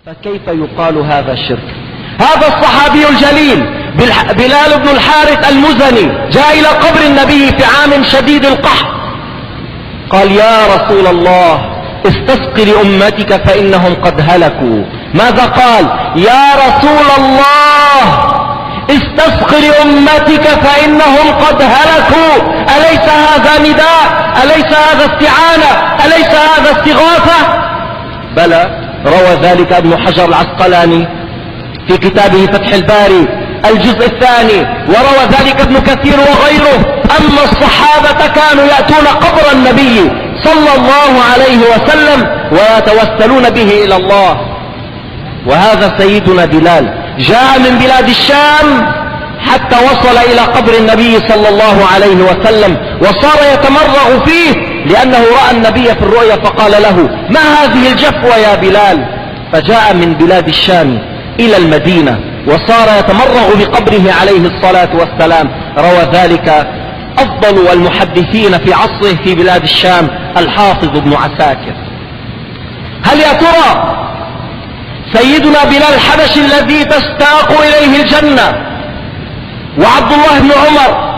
فكيف يقال هذا الشرك؟ هذا الصحابي الجليل بلال بن الحارث المزني جاء إلى قبر النبي في عام شديد القحط، قال: يا رسول الله استسق لأمتك فإنهم قد هلكوا. ماذا قال؟ يا رسول الله استسق لأمتك فإنهم قد هلكوا. أليس هذا نداء؟ أليس هذا استعانة؟ أليس هذا استغاثة؟ بلى، روى ذلك ابن حجر العسقلاني في كتابه فتح الباري الجزء الثاني، وروى ذلك ابن كثير وغيره أن الصحابة كانوا يأتون قبر النبي صلى الله عليه وسلم ويتوسلون به إلى الله. وهذا سيدنا بلال جاء من بلاد الشام حتى وصل إلى قبر النبي صلى الله عليه وسلم، وصار يتمرغ فيه لأنه رأى النبي في الرؤيا فقال له: ما هذه الجفوة يا بلال؟ فجاء من بلاد الشام إلى المدينة وصار يتمرغ بقبره عليه الصلاة والسلام. روى ذلك أفضل المحدثين في عصره في بلاد الشام الحافظ ابن عساكر. هل يا ترى سيدنا بلال الحبشي الذي تشتاق إليه الجنة وعبد الله بن عمر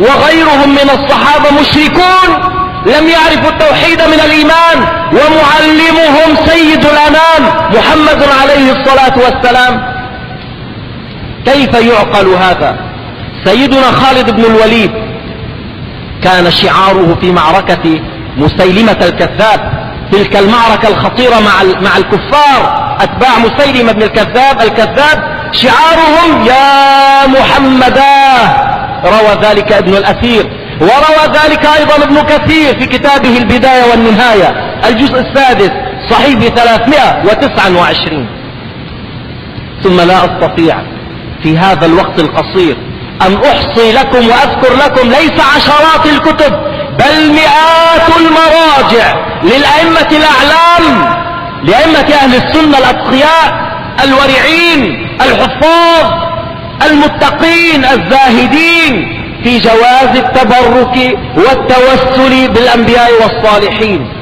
وغيرهم من الصحابة مشركون لم يعرفوا التوحيد من الإيمان، ومعلمهم سيد الأنام محمد عليه الصلاة والسلام؟ كيف يعقل هذا؟ سيدنا خالد بن الوليد كان شعاره في معركة مسيلمة الكذاب، تلك المعركة الخطيرة مع الكفار أتباع مسيلمة بن الكذاب، شعارهم: يا محمدا. روى ذلك ابن الأثير، وروى ذلك أيضا ابن كثير في كتابه البداية والنهاية الجزء السادس صحيفة 329. ثم لا أستطيع في هذا الوقت القصير أن أحصي لكم وأذكر لكم ليس عشرات الكتب بل مئات المراجع للأئمة الأعلام، لأئمة أهل السنة الأتقياء الورعين الحفاظ المتقين الزاهدين في جواز التبرك والتوسل بالأنبياء والصالحين.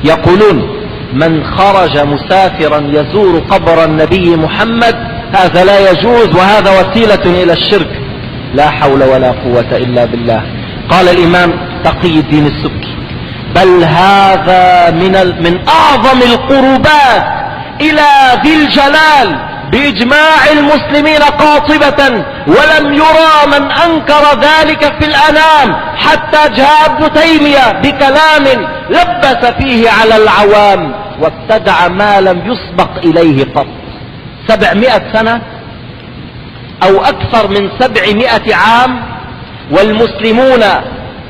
يقولون: من خرج مسافرا يزور قبر النبي محمد هذا لا يجوز، وهذا وسيلة إلى الشرك. لا حول ولا قوة إلا بالله. قال الإمام تقي الدين السبكي: بل هذا من أعظم القربات إلى ذي الجلال بإجماع المسلمين قاطبة، ولم يرى من أنكر ذلك في الأنام حتى جاء ابن تيمية بكلام لبس فيه على العوام وابتدع ما لم يسبق إليه قط. 700 سنة أو أكثر من 700 عام والمسلمون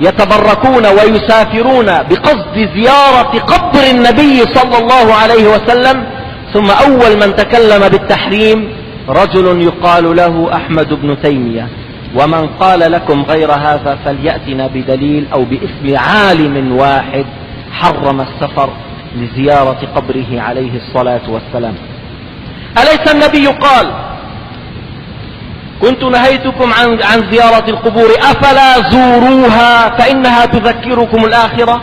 يتبركون ويسافرون بقصد زيارة قبر النبي صلى الله عليه وسلم. ثم أول من تكلم بالتحريم رجل يقال له أحمد بن تيمية، ومن قال لكم غير هذا فليأتنا بدليل أو باسم عالم واحد حرم السفر لزيارة قبره عليه الصلاة والسلام. أليس النبي قال: كنت نهيتكم عن زيارة القبور أفلا زوروها فإنها تذكركم الآخرة؟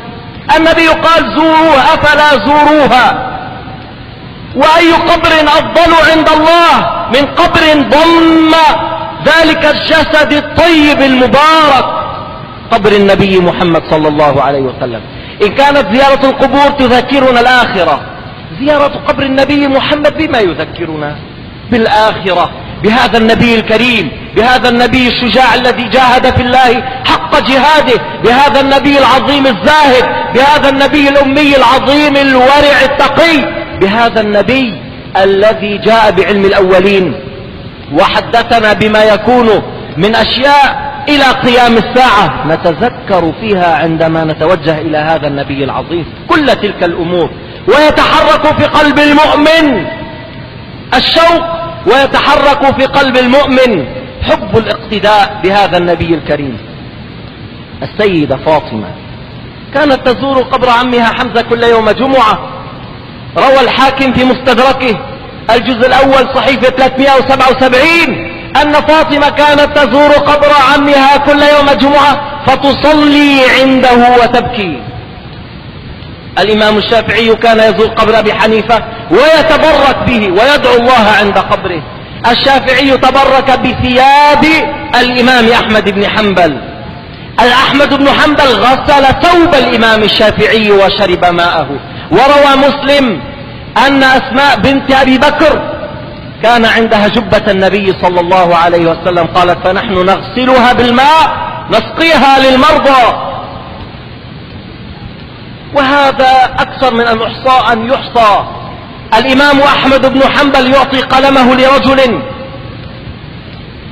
النبي قال: زوروها أفلا زوروها. وأي قبر أفضل عند الله من قبر ضم ذلك الجسد الطيب المبارك، قبر النبي محمد صلى الله عليه وسلم؟ إن كانت زيارة القبور تذكرنا الآخرة، زيارة قبر النبي محمد بما يذكرنا؟ بالآخرة، بهذا النبي الكريم، بهذا النبي الشجاع الذي جاهد في الله حق جهاده، بهذا النبي العظيم الزاهد، بهذا النبي الأمي العظيم الورع التقي، بهذا النبي الذي جاء بعلم الأولين وحدثنا بما يكون من أشياء إلى قيام الساعة نتذكر فيها عندما نتوجه إلى هذا النبي العظيم كل تلك الأمور، ويتحرك في قلب المؤمن الشوق، ويتحرك في قلب المؤمن حب الاقتداء بهذا النبي الكريم. السيدة فاطمة كانت تزور قبر عمها حمزة كل يوم جمعة. روى الحاكم في مستدركه الجزء الأول صحيفة 377 أن فاطمة كانت تزور قبر عمها كل يوم جمعة فتصلي عنده وتبكي. الإمام الشافعي كان يزور قبر أبي حنيفة ويتبرك به ويدعو الله عند قبره. الشافعي تبرك بثياب الإمام أحمد بن حنبل. أحمد بن حنبل غسل ثوب الإمام الشافعي وشرب ماءه. وروى مسلم أن أسماء بنت أبي بكر كان عندها جبة النبي صلى الله عليه وسلم، قالت فنحن نغسلها بالماء نسقيها للمرضى. وهذا أكثر من أن يحصى. الإمام أحمد بن حنبل يعطي قلمه لرجل،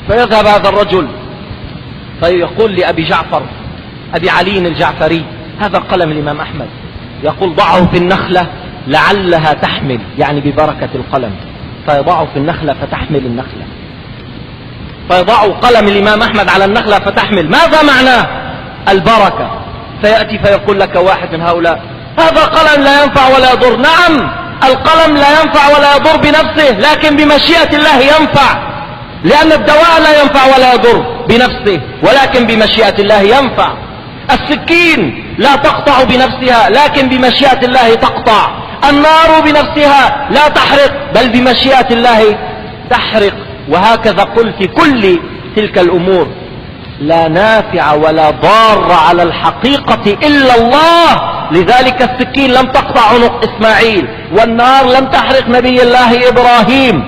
فيذهب هذا الرجل فيقول لأبي جعفر أبي علي الجعفري هذا قلم الإمام أحمد، يقول ضعه في النخلة لعلها تحمل، يعني ببركة القلم، فيضعه في النخلة فتحمل النخلة، فيضع قلم الإمام أحمد على النخلة فتحمل. ماذا معناه؟ البركة. فيأتي فيقول لك واحد من هؤلاء هذا قلم لا ينفع ولا يضر. نعم، القلم لا ينفع ولا يضر بنفسه، لكن بمشيئة الله ينفع، لأن الدواء لا ينفع ولا يضر بنفسه، ولكن بمشيئة الله ينفع. السكين لا تقطع بنفسها، لكن بمشيئة الله تقطع. النار بنفسها لا تحرق، بل بمشيئة الله تحرق. وهكذا قل في كل تلك الأمور لا نافع ولا ضار على الحقيقة إلا الله. لذلك السكين لم تقطع عنق إسماعيل، والنار لم تحرق نبي الله إبراهيم.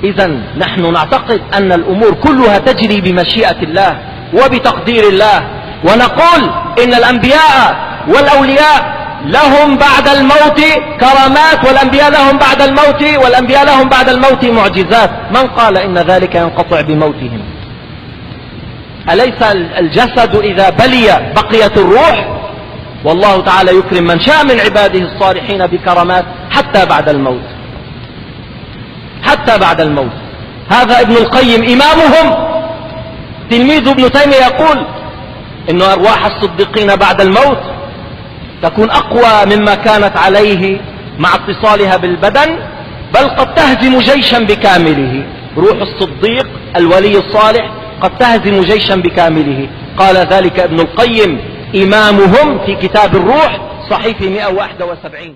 إذن نحن نعتقد أن الأمور كلها تجري بمشيئة الله وبتقدير الله، ونقول إن الأنبياء والأولياء لهم بعد الموت كرامات، والأنبياء لهم بعد الموت معجزات. من قال إن ذلك ينقطع بموتهم؟ أليس الجسد إذا بلي بقيت الروح؟ والله تعالى يكرم من شاء من عباده الصالحين بكرامات حتى بعد الموت. هذا ابن القيم إمامهم، تلميذ ابن تيمية، يقول إن أرواح الصديقين بعد الموت تكون أقوى مما كانت عليه مع اتصالها بالبدن، بل قد تهزم جيشا بكامله. روح الصديق الولي الصالح قد تهزم جيشا بكامله. قال ذلك ابن القيم إمامهم في كتاب الروح صحيفة 171.